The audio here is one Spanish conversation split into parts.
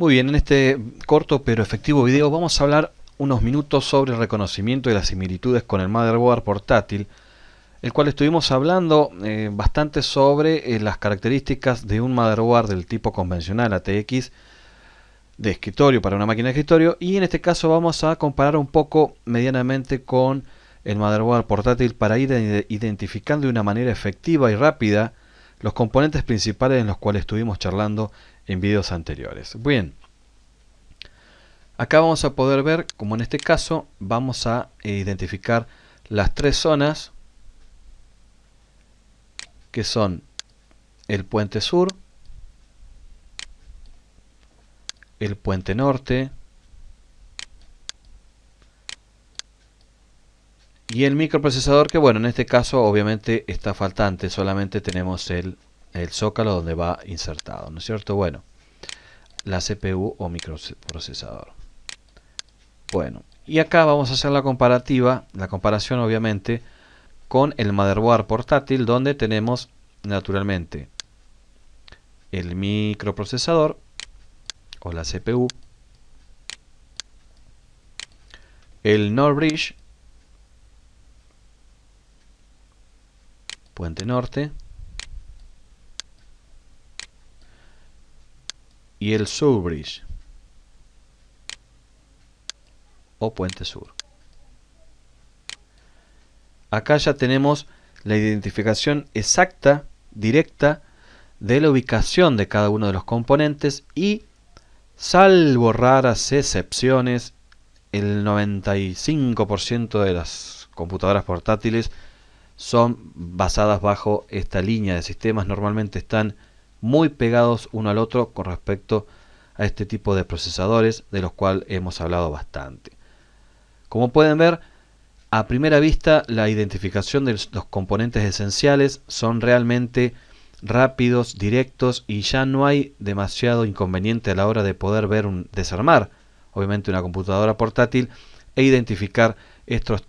Muy bien, en este corto pero efectivo video vamos a hablar unos minutos sobre el reconocimiento de las similitudes con el motherboard portátil, el cual estuvimos hablando bastante sobre las características de un motherboard del tipo convencional ATX de escritorio para una máquina de escritorio, y en este caso vamos a comparar un poco medianamente con el motherboard portátil para ir identificando de una manera efectiva y rápida los componentes principales en los cuales estuvimos charlando en videos anteriores. Bien, acá vamos a poder ver como en este caso vamos a identificar las tres zonas que son el puente sur, el puente norte y el microprocesador, que bueno, en este caso obviamente está faltante, solamente tenemos el zócalo donde va insertado, ¿no es cierto? Bueno, la CPU o microprocesador. Bueno, y acá vamos a hacer la comparación obviamente con el motherboard portátil, donde tenemos naturalmente el microprocesador o la CPU, el NOR bridge, puente norte, y el Sur bridge o puente sur. Acá ya tenemos la identificación exacta, directa, de la ubicación de cada uno de los componentes, y salvo raras excepciones, el 95% de las computadoras portátiles son basadas bajo esta línea de sistemas. Normalmente están muy pegados uno al otro con respecto a este tipo de procesadores, de los cuales hemos hablado bastante. Como pueden ver, a primera vista la identificación de los componentes esenciales son realmente rápidos, directos, y ya no hay demasiado inconveniente a la hora de poder ver desarmar obviamente una computadora portátil e identificar estos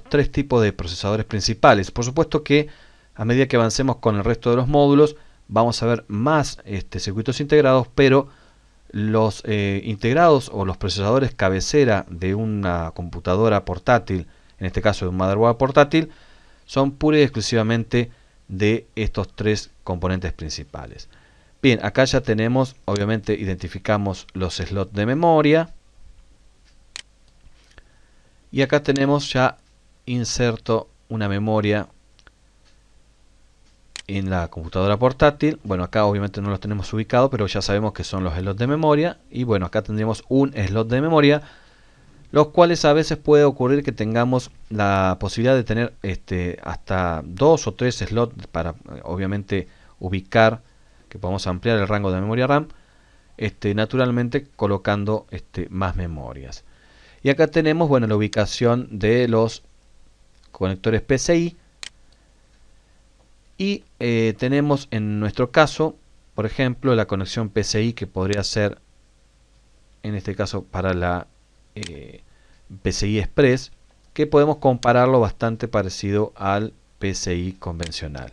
tres tipos de procesadores principales. Por supuesto que a medida que avancemos con el resto de los módulos vamos a ver más circuitos integrados, pero los integrados o los procesadores cabecera de una computadora portátil, en este caso de un motherboard portátil, son pura y exclusivamente de estos tres componentes principales. Bien, acá ya tenemos, obviamente identificamos los slots de memoria, y acá tenemos ya inserto una memoria en la computadora portátil. Bueno, acá obviamente no los tenemos ubicados, pero ya sabemos que son los slots de memoria. Y bueno, acá tendríamos un slot de memoria, los cuales a veces puede ocurrir que tengamos la posibilidad de tener hasta 2 o 3 slots para obviamente ubicar, que podamos ampliar el rango de memoria RAM, naturalmente colocando más memorias. Y acá tenemos, bueno, la ubicación de los conectores PCI. Y tenemos en nuestro caso, por ejemplo, la conexión PCI, que podría ser en este caso para la PCI Express, que podemos compararlo bastante parecido al PCI convencional.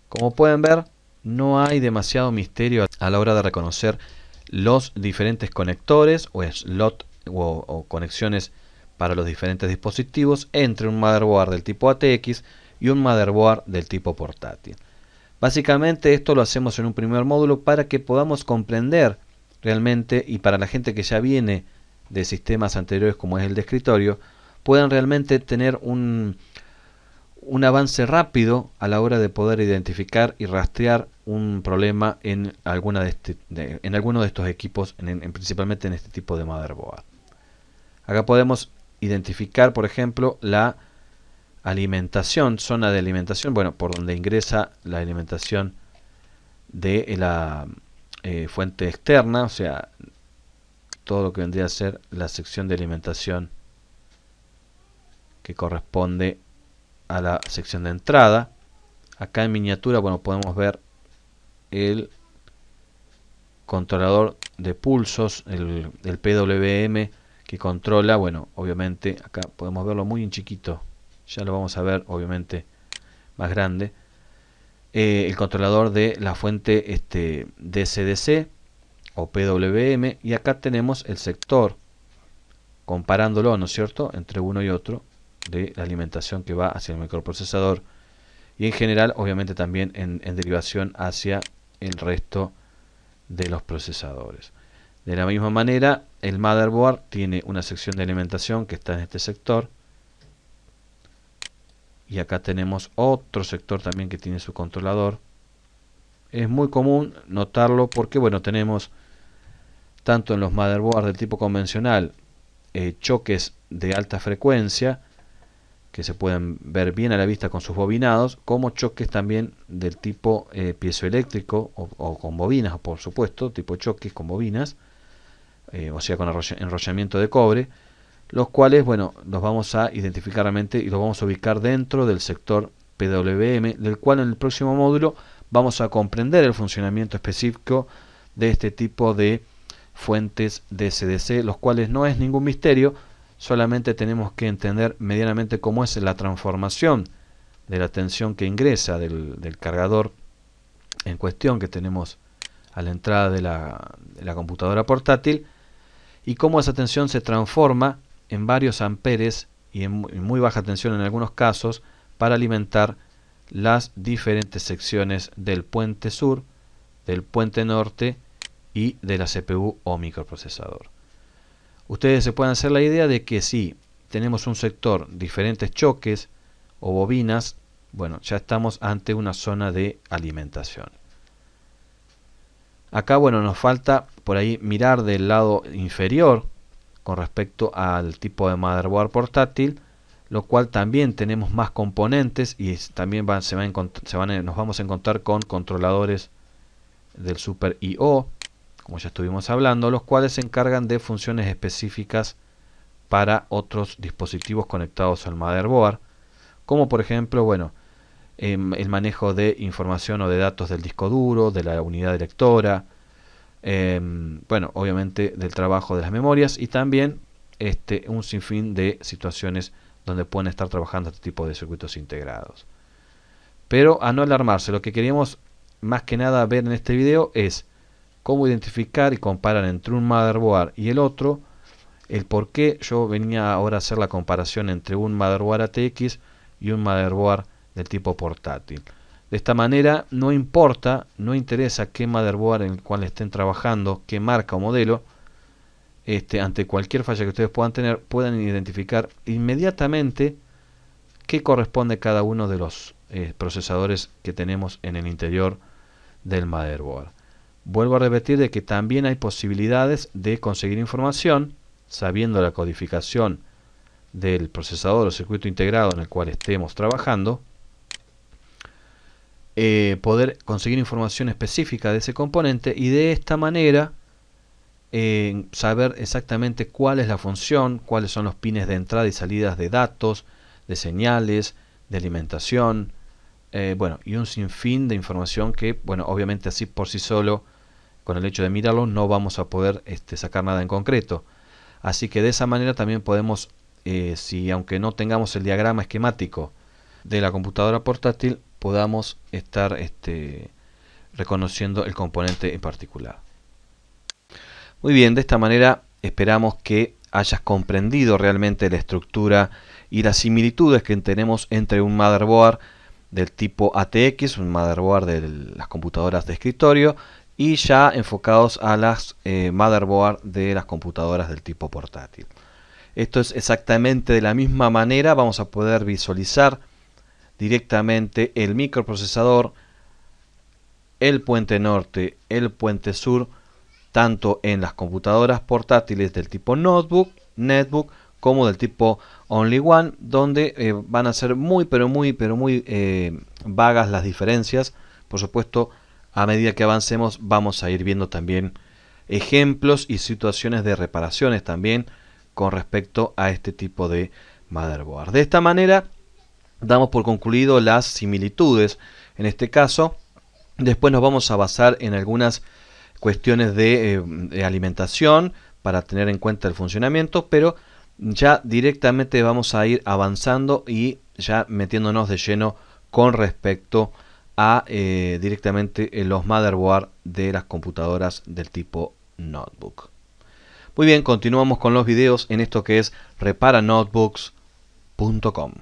Como pueden ver, no hay demasiado misterio a la hora de reconocer los diferentes conectores o slot o conexiones para los diferentes dispositivos entre un motherboard del tipo ATX y un motherboard del tipo portátil. Básicamente esto lo hacemos en un primer módulo para que podamos comprender realmente, y para la gente que ya viene de sistemas anteriores como es el de escritorio, puedan realmente tener un avance rápido a la hora de poder identificar y rastrear un problema en alguno de estos equipos, principalmente en este tipo de motherboard. Acá podemos identificar, por ejemplo, la alimentación, zona de alimentación, bueno, por donde ingresa la alimentación de la fuente externa, o sea, todo lo que vendría a ser la sección de alimentación que corresponde a la sección de entrada. Acá en miniatura, bueno, podemos ver el controlador de pulsos, el PWM, que controla, bueno, obviamente acá podemos verlo muy en chiquito, ya lo vamos a ver obviamente más grande, el controlador de la fuente DCDC, o PWM, y acá tenemos el sector, comparándolo, ¿no es cierto?, entre uno y otro, de la alimentación que va hacia el microprocesador, y en general, obviamente también en derivación hacia el resto de los procesadores. De la misma manera, el motherboard tiene una sección de alimentación que está en este sector, y acá tenemos otro sector también que tiene su controlador. Es muy común notarlo porque, bueno, tenemos tanto en los motherboards del tipo convencional choques de alta frecuencia que se pueden ver bien a la vista con sus bobinados, como choques también del tipo piezoeléctrico o con bobinas, por supuesto, tipo choques con bobinas, o sea con enrollamiento de cobre, los cuales, bueno, los vamos a identificar realmente y los vamos a ubicar dentro del sector PWM, del cual en el próximo módulo vamos a comprender el funcionamiento específico de este tipo de fuentes de SDC, los cuales no es ningún misterio, solamente tenemos que entender medianamente cómo es la transformación de la tensión que ingresa del cargador en cuestión que tenemos a la entrada de la computadora portátil, y cómo esa tensión se transforma en varios amperes y en muy baja tensión en algunos casos para alimentar las diferentes secciones del puente sur, del puente norte y de la CPU o microprocesador. Ustedes se pueden hacer la idea de que si tenemos un sector, diferentes choques o bobinas, bueno, ya estamos ante una zona de alimentación. Acá, bueno, nos falta por ahí mirar del lado inferior con respecto al tipo de motherboard portátil, lo cual también tenemos más componentes y también nos vamos a encontrar con controladores del Super I/O, como ya estuvimos hablando, los cuales se encargan de funciones específicas para otros dispositivos conectados al motherboard, como por ejemplo, bueno, el manejo de información o de datos del disco duro, de la unidad lectora, bueno, obviamente del trabajo de las memorias, y también un sinfín de situaciones donde pueden estar trabajando este tipo de circuitos integrados. Pero a no alarmarse, lo que queríamos más que nada ver en este video es cómo identificar y comparar entre un motherboard y el otro, el por qué yo venía ahora a hacer la comparación entre un motherboard ATX y un motherboard del tipo portátil. De esta manera no importa, no interesa qué motherboard en el cual estén trabajando, qué marca o modelo, ante cualquier falla que ustedes puedan tener, puedan identificar inmediatamente qué corresponde cada uno de los procesadores que tenemos en el interior del motherboard. Vuelvo a repetir de que también hay posibilidades de conseguir información sabiendo la codificación del procesador o circuito integrado en el cual estemos trabajando, poder conseguir información específica de ese componente y de esta manera saber exactamente cuál es la función, cuáles son los pines de entrada y salidas de datos, de señales, de alimentación, bueno, y un sinfín de información que, bueno, obviamente así por sí solo, con el hecho de mirarlo, no vamos a poder sacar nada en concreto. Así que de esa manera también podemos, si aunque no tengamos el diagrama esquemático de la computadora portátil, podamos estar reconociendo el componente en particular. Muy bien, de esta manera esperamos que hayas comprendido realmente la estructura y las similitudes que tenemos entre un motherboard del tipo ATX, un motherboard de las computadoras de escritorio, y ya enfocados a las motherboard de las computadoras del tipo portátil. Esto es exactamente de la misma manera, vamos a poder visualizar directamente el microprocesador, el puente norte, el puente sur, tanto en las computadoras portátiles del tipo notebook, netbook, como del tipo Only One, donde van a ser muy vagas las diferencias. Por supuesto, a medida que avancemos vamos a ir viendo también ejemplos y situaciones de reparaciones también con respecto a este tipo de motherboard. De esta manera damos por concluido las similitudes en este caso. Después nos vamos a basar en algunas cuestiones de alimentación para tener en cuenta el funcionamiento, pero ya directamente vamos a ir avanzando y ya metiéndonos de lleno con respecto a directamente los motherboard de las computadoras del tipo notebook. Muy bien, continuamos con los videos en esto que es reparanotebooks.com.